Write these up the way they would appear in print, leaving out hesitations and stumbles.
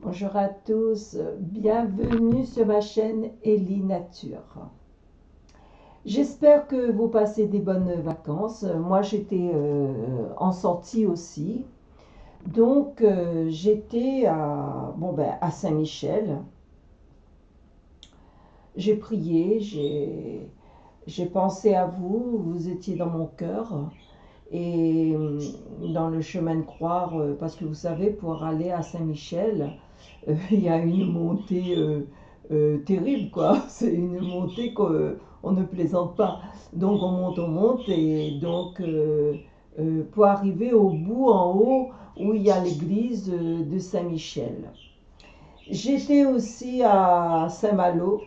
Bonjour à tous, bienvenue sur ma chaîne Ellie Nature. J'espère que vous passez des bonnes vacances. Moi j'étais en sortie aussi. Donc j'étais à, à Saint-Michel. J'ai prié, j'ai pensé à vous, vous étiez dans mon cœur. Et dans le chemin de croix, parce que vous savez, pour aller à Saint-Michel, il y a une montée terrible, quoi. C'est une montée qu'on ne plaisante pas. Donc on monte, et donc pour arriver au bout en haut où il y a l'église de Saint-Michel. J'étais aussi à Saint-Malo.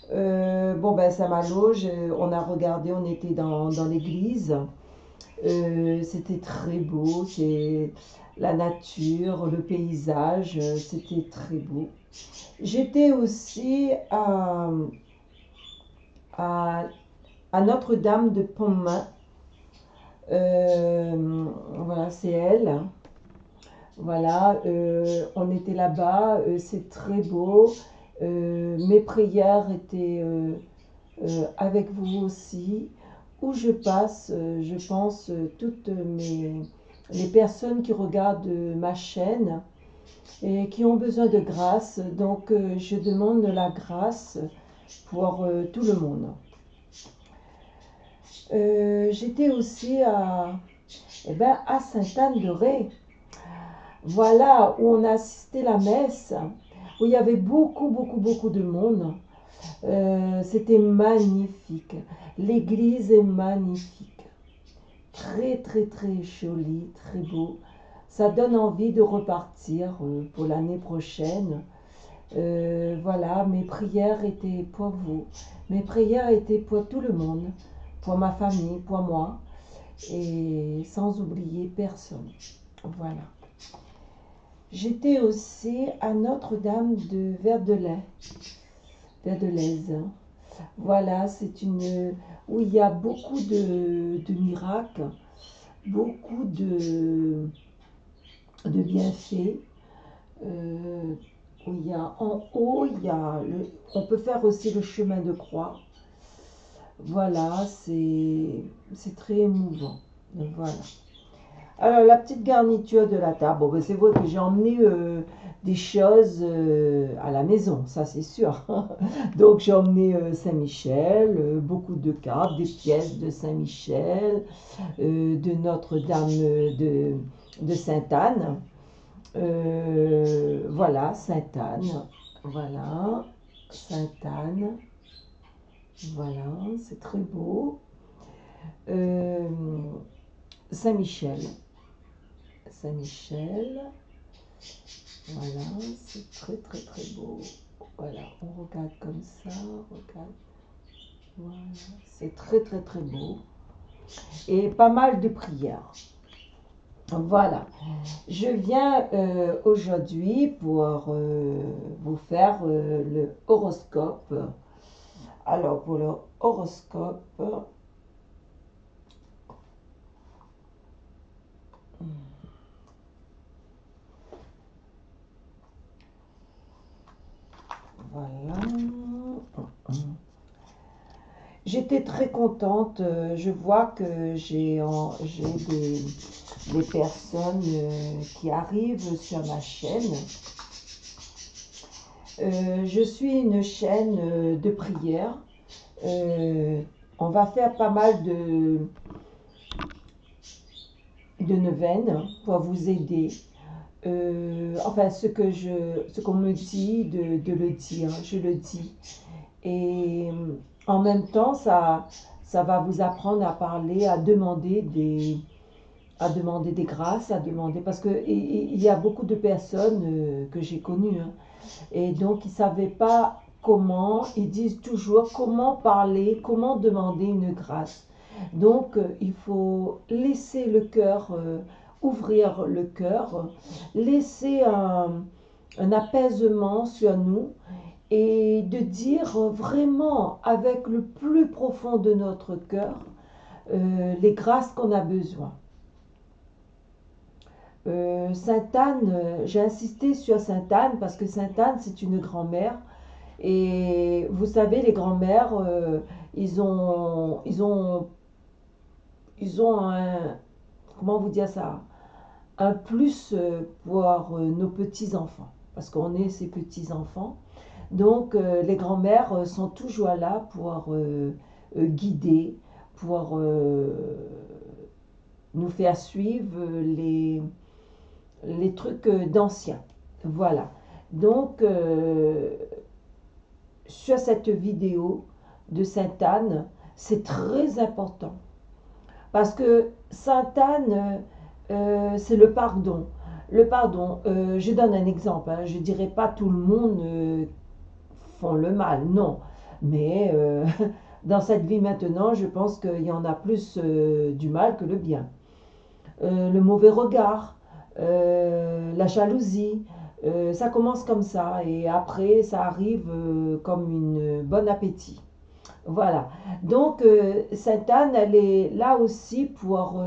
Saint-Malo, on a regardé, on était dans l'église. C'était très beau, c'est la nature, le paysage, c'était très beau. J'étais aussi à, à Notre-Dame de Pontmain. Voilà, c'est elle. Voilà, on était là-bas, c'est très beau. Mes prières étaient avec vous aussi. Où je passe, je pense, toutes les personnes qui regardent ma chaîne et qui ont besoin de grâce. Donc, je demande la grâce pour tout le monde. J'étais aussi à Sainte-Anne-de-Ré. Voilà, où on a assisté la messe, où il y avait beaucoup de monde. C'était magnifique. L'église est magnifique. Très joli, très beau. Ça donne envie de repartir pour l'année prochaine. Voilà, mes prières étaient pour vous. Mes prières étaient pour tout le monde, pour ma famille, pour moi, et sans oublier personne. Voilà. J'étais aussi à Notre-Dame de Verdelaise. Voilà, c'est une où il y a beaucoup de miracles, beaucoup de bienfaits. Où il y a en haut, on peut faire aussi le chemin de croix. Voilà, c'est très émouvant. Voilà. Alors, la petite garniture de la table. Bon, ben, c'est vrai que j'ai emmené des choses à la maison, ça c'est sûr. Donc, j'ai emmené Saint-Michel, beaucoup de cartes, des pièces de Saint-Michel, de Notre-Dame de Sainte-Anne. Voilà, Sainte-Anne. Voilà, Sainte-Anne. Voilà, c'est très beau. Euh, Saint-Michel. Saint-Michel. Voilà, c'est très beau. Voilà, on regarde comme ça, regarde. Voilà, c'est très beau. Et pas mal de prières. Voilà, je viens aujourd'hui pour vous faire le horoscope. Alors, pour le horoscope, voilà. J'étais très contente. Je vois que j'ai des personnes qui arrivent sur ma chaîne. Je suis une chaîne de prière. On va faire pas mal de neuvaines pour vous aider. Enfin, ce qu'on me dit de le dire, je le dis. Et en même temps, ça va vous apprendre à parler, à demander des grâces, à demander, parce que il y a beaucoup de personnes que j'ai connues, hein, et donc ils ne savaient pas comment, ils disent toujours comment parler, comment demander une grâce. Donc il faut laisser le cœur, ouvrir le cœur, laisser un apaisement sur nous et de dire vraiment avec le plus profond de notre cœur les grâces qu'on a besoin. Sainte-Anne, j'ai insisté sur Sainte-Anne parce que Sainte-Anne, c'est une grand-mère. Et vous savez, les grands-mères, ils ont un, comment vous dire ça, un plus pour nos petits-enfants, parce qu'on est ses petits-enfants. Donc, les grands-mères sont toujours là pour guider, pour nous faire suivre les trucs d'anciens. Voilà. Donc, sur cette vidéo de Sainte-Anne, c'est très important. Parce que Sainte-Anne, c'est le pardon. Le pardon, je donne un exemple, hein, je ne dirais pas tout le monde font le mal, non. Mais dans cette vie maintenant, je pense qu'il y en a plus du mal que le bien. Le mauvais regard, la jalousie, ça commence comme ça et après ça arrive comme une bon appétit. Voilà. Donc Sainte Anne, elle est là aussi pour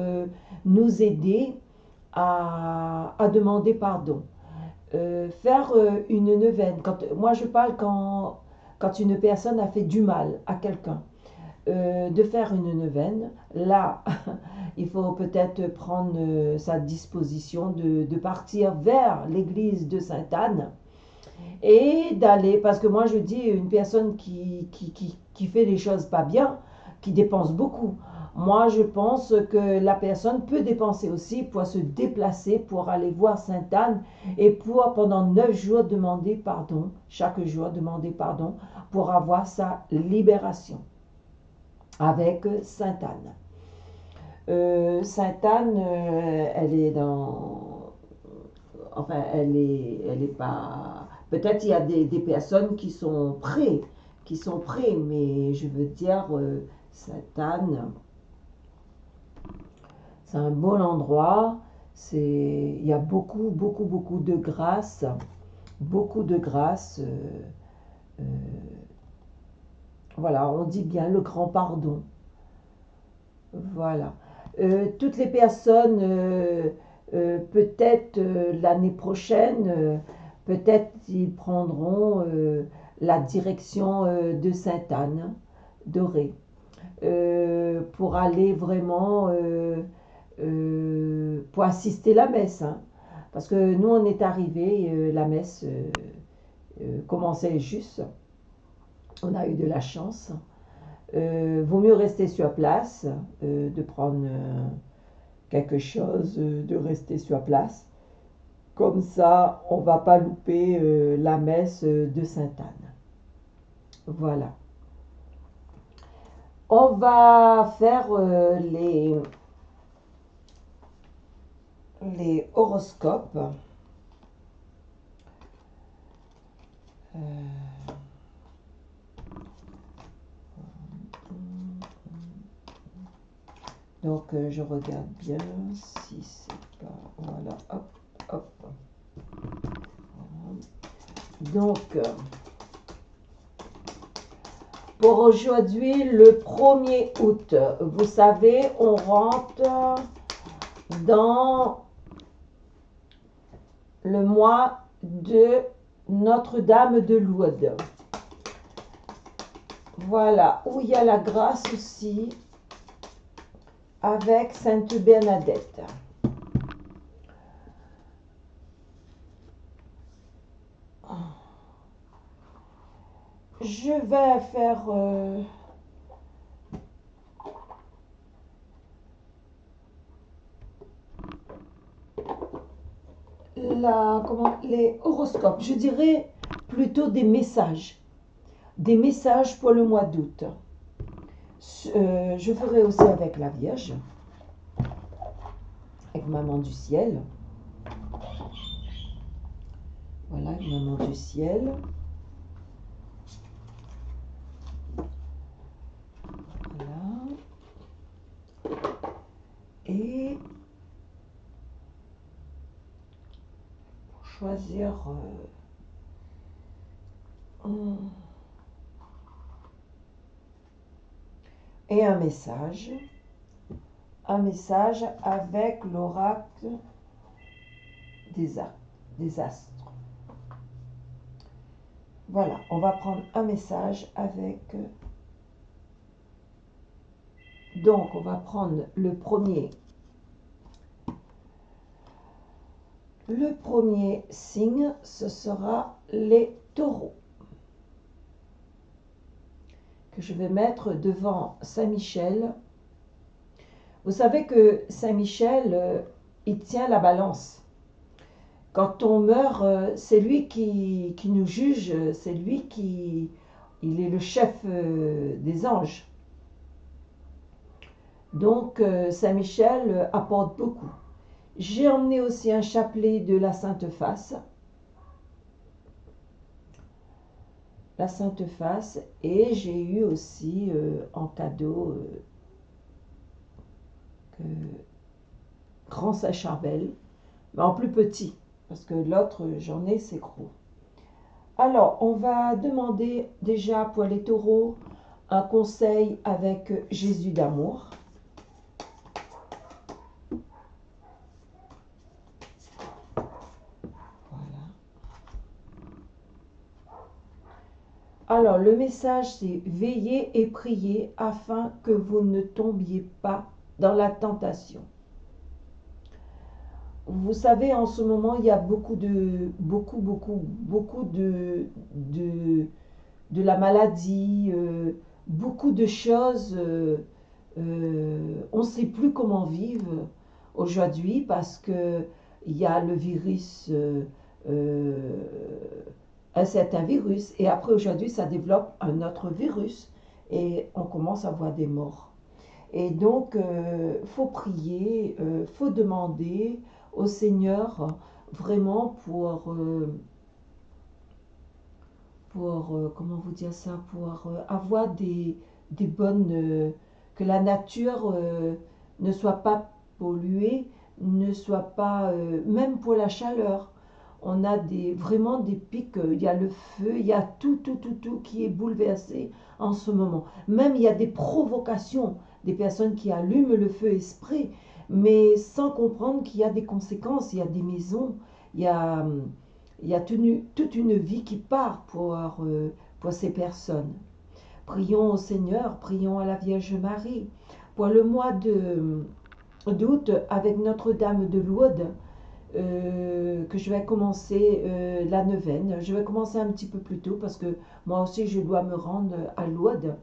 nous aider à demander pardon. Faire une neuvaine. Moi je parle quand une personne a fait du mal à quelqu'un. De faire une neuvaine, là, il faut peut-être prendre sa disposition de partir vers l'église de Sainte-Anne et d'aller, parce que moi je dis, une personne qui fait les choses pas bien, qui dépense beaucoup, moi je pense que la personne peut dépenser aussi pour se déplacer, pour aller voir Sainte-Anne et pour pendant 9 jours demander pardon, chaque jour demander pardon pour avoir sa libération avec Sainte-Anne. Sainte-Anne, elle est dans... Enfin, elle est pas... Peut-être il y a des personnes qui sont prêts, mais je veux dire, Sainte-Anne, c'est un bon endroit. Il y a beaucoup, beaucoup, beaucoup de grâce. Beaucoup de grâce. Euh, voilà, on dit bien le grand pardon. Voilà. Toutes les personnes, peut-être l'année prochaine, peut-être ils prendront la direction de Sainte-Anne d'Auray pour aller vraiment pour assister la messe. Hein. Parce que nous, on est arrivés, la messe commençait juste. On a eu de la chance. Vaut mieux rester sur place, de prendre quelque chose, de rester sur place. Comme ça, on ne va pas louper la messe de Sainte-Anne. Voilà. On va faire les horoscopes. Donc, je regarde bien si c'est pas... Voilà, hop, hop. Donc, pour aujourd'hui, le 1er août, vous savez, on rentre dans le mois de Notre-Dame de Lourdes. Voilà, où il y a la grâce aussi avec Sainte Bernadette. Je vais faire les horoscopes. Je dirais plutôt des messages pour le mois d'août. Je ferai aussi avec la Vierge, avec Maman du Ciel. Voilà, Maman du Ciel. Voilà. Et pour choisir et un message avec l'oracle des astres. Voilà, on va prendre un message avec... Donc, on va prendre le premier. Le premier signe, ce sera les taureaux, que je vais mettre devant Saint-Michel. Vous savez que Saint-Michel, il tient la balance. Quand on meurt, c'est lui qui nous juge, c'est lui qui... Il est le chef des anges. Donc, Saint-Michel apporte beaucoup. J'ai emmené aussi un chapelet de la Sainte Face. La Sainte Face. Et j'ai eu aussi en cadeau Grand Saint-Charbel, mais en plus petit, parce que l'autre, j'en ai, c'est gros. Alors, on va demander déjà pour les taureaux un conseil avec Jésus d'amour. Alors, le message, c'est « Veillez et priez afin que vous ne tombiez pas dans la tentation ». Vous savez, en ce moment, il y a beaucoup de la maladie, beaucoup de choses. On ne sait plus comment vivre aujourd'hui parce que il y a le virus, un certain virus, et après aujourd'hui, ça développe un autre virus et on commence à voir des morts. Et donc, faut prier, faut demander au Seigneur vraiment comment vous dire ça, pour avoir des bonnes, que la nature ne soit pas polluée, ne soit pas, même pour la chaleur. On a vraiment des pics, il y a le feu, il y a tout qui est bouleversé en ce moment. Même il y a des provocations, des personnes qui allument le feu exprès, mais sans comprendre qu'il y a des conséquences, il y a des maisons, il y a toute une vie qui part pour ces personnes. Prions au Seigneur, prions à la Vierge Marie. Pour le mois d'août, avec Notre-Dame de Lourdes, que je vais commencer la neuvaine. Je vais commencer un petit peu plus tôt parce que moi aussi je dois me rendre à Lourdes.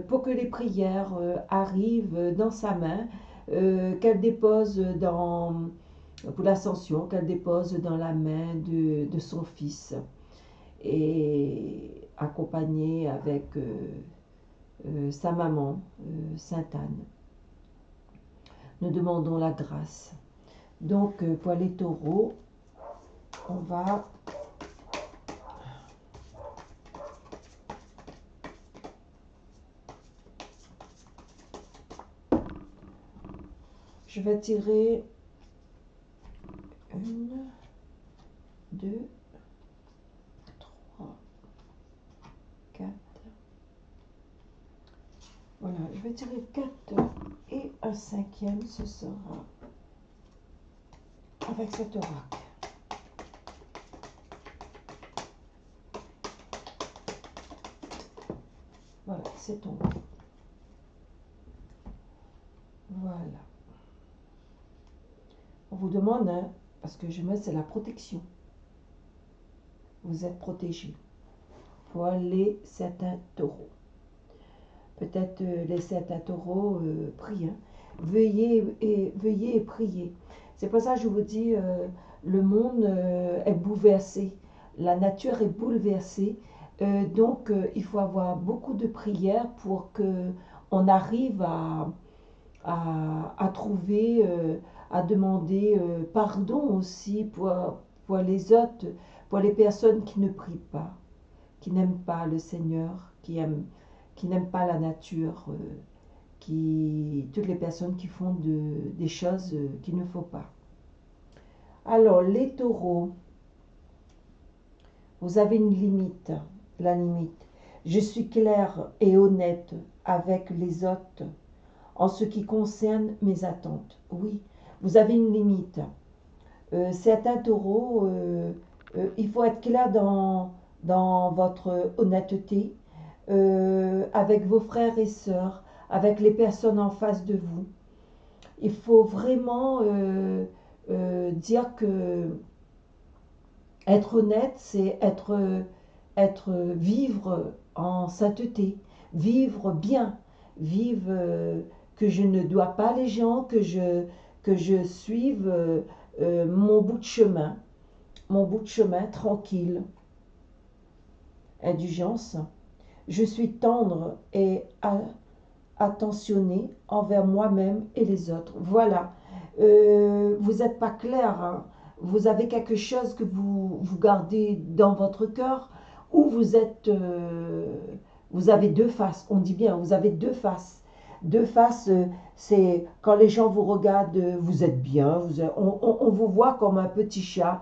Pour que les prières arrivent dans sa main, qu'elle dépose pour l'ascension, qu'elle dépose dans la main de son fils et accompagnée avec sa maman, Sainte Anne. Nous demandons la grâce. Donc pour les taureaux, on va je vais tirer 1, 2, 3, 4. Voilà, je vais tirer 4 et un cinquième, ce sera avec cet oracle. Voilà, c'est tombé. Voilà. On vous demande, hein, parce que je mets, c'est la protection. Vous êtes protégés. Pour les certains taureaux. Peut-être les certains taureaux prient. Hein. Veuillez et priez. C'est pour ça que je vous dis, le monde est bouleversé. La nature est bouleversée. Donc, il faut avoir beaucoup de prières pour qu'on arrive à trouver, à demander pardon aussi pour les autres, pour les personnes qui ne prient pas, qui n'aiment pas le Seigneur, qui n'aiment pas la nature, toutes les personnes qui font des choses qu'il ne faut pas. Alors, les taureaux, vous avez une limite, la limite. Je suis claire et honnête avec les autres en ce qui concerne mes attentes. Oui, vous avez une limite. Certains taureaux, il faut être clair dans votre honnêteté avec vos frères et sœurs, avec les personnes en face de vous. Il faut vraiment dire que être honnête, c'est vivre en sainteté, vivre bien, vivre que je ne dois pas les gens, que je suive mon bout de chemin tranquille, indulgence. Je suis tendre et attentionné envers moi-même et les autres. Voilà. Vous n'êtes pas clair, hein. Vous avez quelque chose que vous gardez dans votre cœur ou vous avez deux faces. On dit bien, vous avez deux faces. Deux faces, c'est quand les gens vous regardent, vous êtes bien, on vous voit comme un petit chat,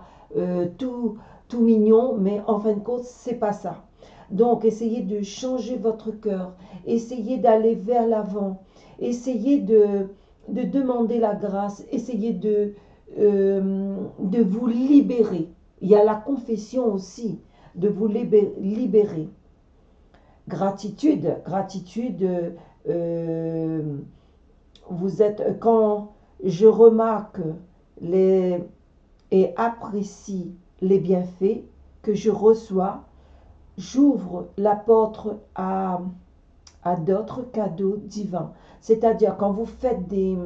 tout mignon, mais en fin de compte, c'est pas ça. Donc, essayez de changer votre cœur, essayez d'aller vers l'avant, essayez de demander la grâce, essayez de vous libérer. Il y a la confession aussi, de vous libérer. Gratitude, gratitude, vous êtes, quand je remarque les, et apprécie les bienfaits que je reçois, j'ouvre la porte à d'autres cadeaux divins. C'est-à-dire quand vous faites des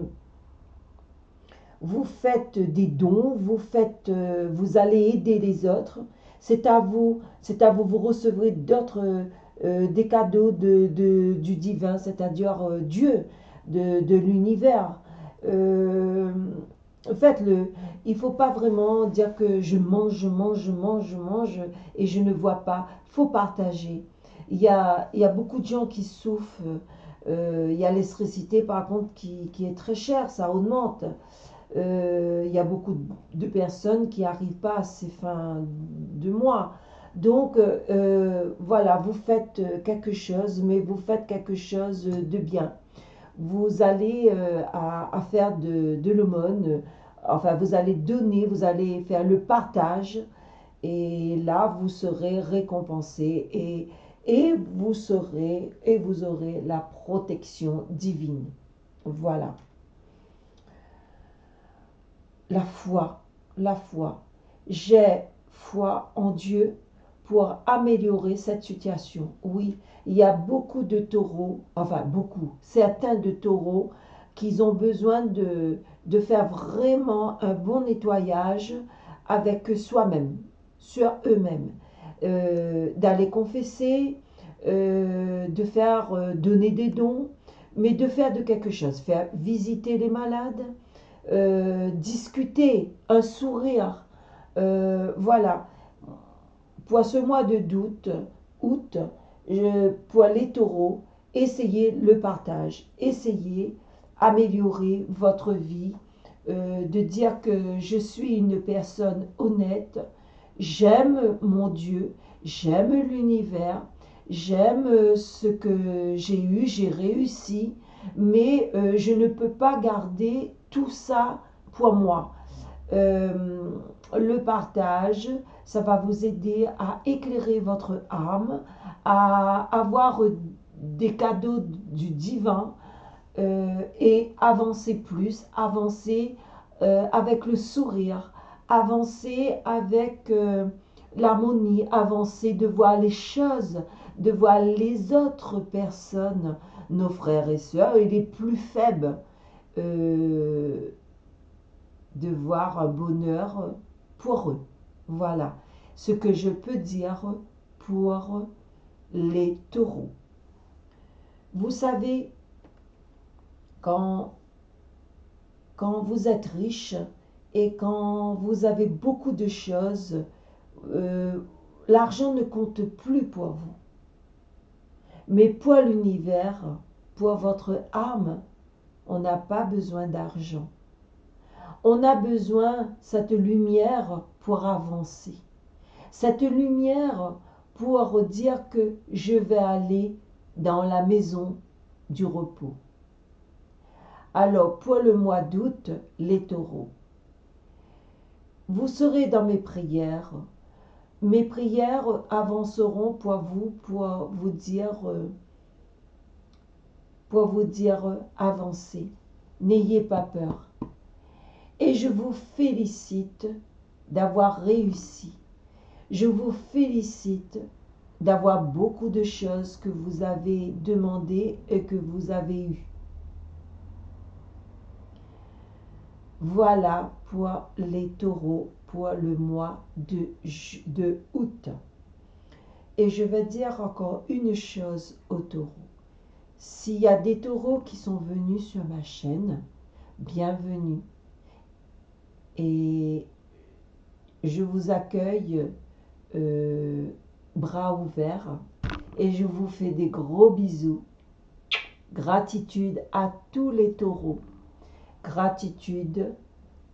dons, vous allez aider les autres, vous recevrez d'autres, des cadeaux du divin, c'est-à-dire Dieu, de l'univers. Euh, Faites-le. Il ne faut pas vraiment dire que je mange, je mange, je mange, je mange et je ne vois pas. Il faut partager. Il y a beaucoup de gens qui souffrent. Il y a l'électricité par contre qui est très chère, ça augmente. Il y a beaucoup de personnes qui n'arrivent pas à ces fins de mois. Donc voilà, vous faites quelque chose, mais vous faites quelque chose de bien. Vous allez à faire de l'aumône, enfin vous allez donner, vous allez faire le partage et là vous serez récompensé et vous aurez la protection divine. Voilà. La foi, la foi. J'ai foi en Dieu pour améliorer cette situation. Oui, il y a beaucoup de taureaux, enfin beaucoup, certains de taureaux qui ont besoin de faire vraiment un bon nettoyage avec soi-même, sur eux-mêmes. D'aller confesser, de faire donner des dons, mais de faire de quelque chose, faire visiter les malades, discuter, un sourire. Voilà. Pour ce mois de août, pour les taureaux, essayez le partage, essayez améliorer votre vie, de dire que je suis une personne honnête, j'aime mon Dieu, j'aime l'univers, j'aime ce que j'ai eu, j'ai réussi, mais je ne peux pas garder tout ça pour moi. Euh, le partage, ça va vous aider à éclairer votre âme, à avoir des cadeaux du divin et avancer plus, avancer avec le sourire, avancer avec l'harmonie, avancer de voir les choses, de voir les autres personnes, nos frères et sœurs et les plus faibles. Euh, de voir un bonheur pour eux. Voilà ce que je peux dire pour les taureaux. Vous savez, quand, quand vous êtes riche et quand vous avez beaucoup de choses, euh, l'argent ne compte plus pour vous. Mais pour l'univers, pour votre âme, on n'a pas besoin d'argent. On a besoin de cette lumière pour avancer. Cette lumière pour dire que je vais aller dans la maison du repos. Alors, pour le mois d'août, les taureaux, vous serez dans mes prières. Mes prières avanceront pour vous dire avancez. N'ayez pas peur. Et je vous félicite d'avoir réussi. Je vous félicite d'avoir beaucoup de choses que vous avez demandées et que vous avez eues. Voilà pour les taureaux pour le mois de août. Et je vais dire encore une chose aux taureaux. S'il y a des taureaux qui sont venus sur ma chaîne, bienvenue. Et je vous accueille bras ouverts et je vous fais des gros bisous. Gratitude à tous les taureaux. Gratitude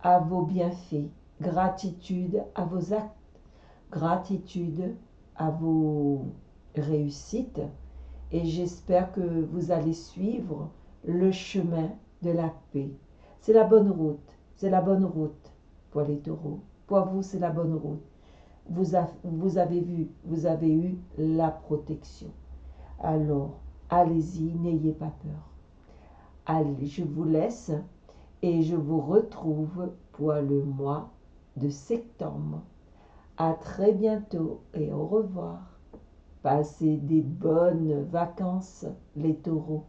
à vos bienfaits. Gratitude à vos actes. Gratitude à vos réussites. Et j'espère que vous allez suivre le chemin de la paix. C'est la bonne route. C'est la bonne route pour les taureaux. Pour vous, c'est la bonne route. Vous avez eu la protection. Alors, allez-y, n'ayez pas peur. Allez, je vous laisse et je vous retrouve pour le mois de septembre. À très bientôt et au revoir. Passez des bonnes vacances, les taureaux.